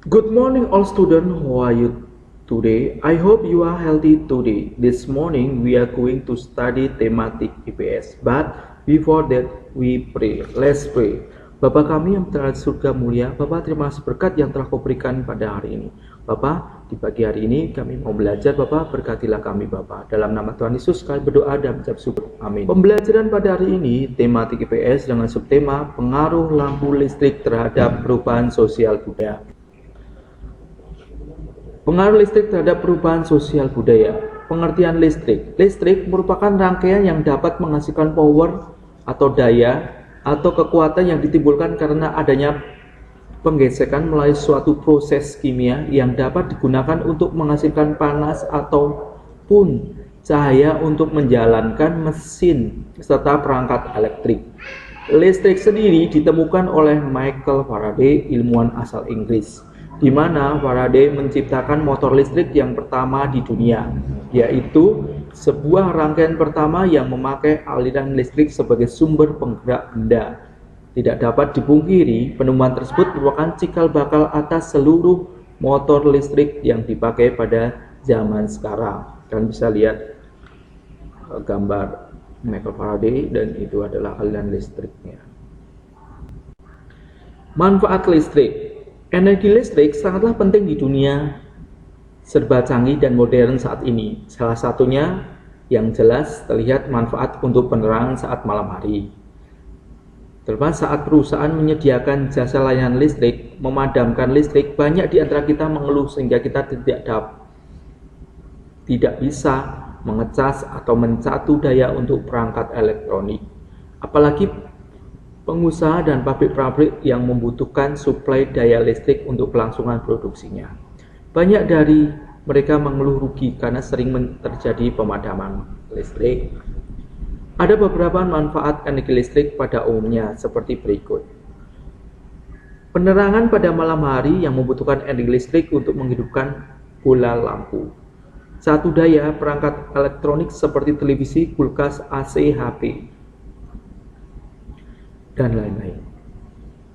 Good morning all students, how are you today? I hope you are healthy today. This morning we are going to study thematic IPS. But before that we pray. Let's pray. Bapa kami yang telah di surga mulia, Bapa terima kasih berkat yang telah kau berikan pada hari ini. Bapa, di pagi hari ini kami mau belajar, Bapa berkatilah kami Bapa. Dalam nama Tuhan Yesus kami berdoa dan mengucap syukur. Amin. Pembelajaran pada hari ini tematik IPS dengan subtema pengaruh lampu listrik terhadap perubahan sosial budaya. Pengaruh listrik terhadap perubahan sosial budaya. Pengertian listrik. Listrik merupakan rangkaian yang dapat menghasilkan power atau daya atau kekuatan yang ditimbulkan karena adanya penggesekan melalui suatu proses kimia yang dapat digunakan untuk menghasilkan panas ataupun cahaya untuk menjalankan mesin serta perangkat elektrik. Listrik sendiri ditemukan oleh Michael Faraday, ilmuwan asal Inggris, di mana Faraday menciptakan motor listrik yang pertama di dunia, yaitu sebuah rangkaian pertama yang memakai aliran listrik sebagai sumber penggerak benda. Tidak dapat dipungkiri, penemuan tersebut merupakan cikal bakal atas seluruh motor listrik yang dipakai pada zaman sekarang. Kalian bisa lihat gambar Michael Faraday dan itu adalah aliran listriknya. Manfaat listrik. Energi listrik sangatlah penting di dunia serba canggih dan modern saat ini. Salah satunya yang jelas terlihat manfaat untuk penerangan saat malam hari. Terutama saat perusahaan menyediakan jasa layanan listrik, memadamkan listrik, banyak di antara kita mengeluh sehingga kita tidak bisa mengecas atau mencatu daya untuk perangkat elektronik. Apalagi pengusaha dan pabrik-pabrik yang membutuhkan suplai daya listrik untuk kelangsungan produksinya. Banyak dari mereka mengeluh rugi karena sering terjadi pemadaman listrik. Ada beberapa manfaat energi listrik pada umumnya seperti berikut. Penerangan pada malam hari yang membutuhkan energi listrik untuk menghidupkan bola lampu. Satu daya perangkat elektronik seperti televisi, kulkas, AC, HP, dan lain-lain.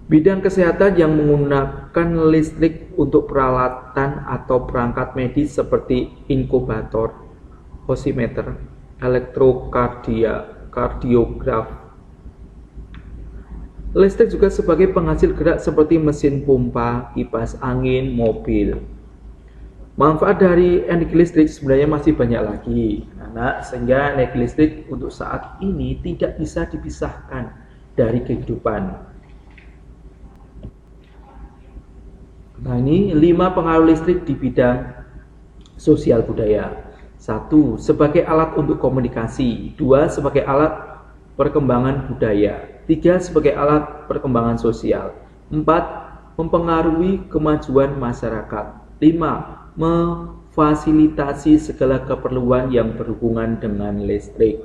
Bidang kesehatan yang menggunakan listrik untuk peralatan atau perangkat medis seperti inkubator, oximeter, elektrokardiograf. Listrik juga sebagai penghasil gerak seperti mesin pompa, kipas angin, mobil. Manfaat dari energi listrik sebenarnya masih banyak lagi, sehingga energi listrik untuk saat ini tidak bisa dipisahkan dari kehidupan. Nah, ini 5 pengaruh listrik di bidang sosial budaya. 1. Sebagai alat untuk komunikasi. 2. Sebagai alat perkembangan budaya. 3. Sebagai alat perkembangan sosial. 4. Mempengaruhi kemajuan masyarakat. 5. Memfasilitasi segala keperluan yang berhubungan dengan listrik.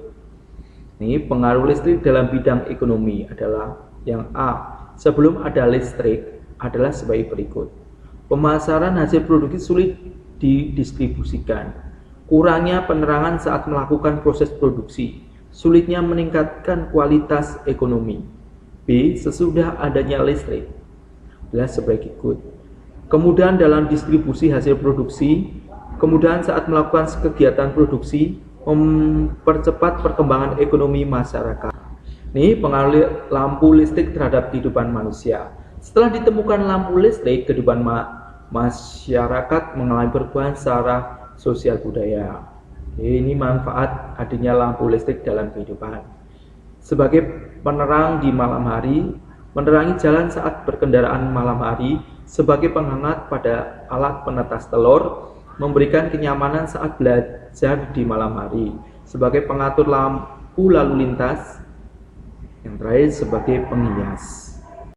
Ini pengaruh listrik dalam bidang ekonomi adalah yang A. Sebelum ada listrik adalah sebagai berikut. Pemasaran hasil produksi sulit didistribusikan. Kurangnya penerangan saat melakukan proses produksi. Sulitnya meningkatkan kualitas ekonomi. B. Sesudah adanya listrik adalah sebagai berikut. Kemudahan dalam distribusi hasil produksi. Kemudahan saat melakukan kegiatan produksi. Mempercepat perkembangan ekonomi masyarakat. Ini pengaruh lampu listrik terhadap kehidupan manusia. Setelah ditemukan lampu listrik, kehidupan masyarakat mengalami perubahan secara sosial budaya. Ini manfaat adanya lampu listrik dalam kehidupan. Sebagai penerang di malam hari, menerangi jalan saat berkendaraan malam hari, sebagai penghangat pada alat penetas telur, memberikan kenyamanan saat belajar di malam hari, sebagai pengatur lampu lalu lintas, yang terakhir sebagai penghias.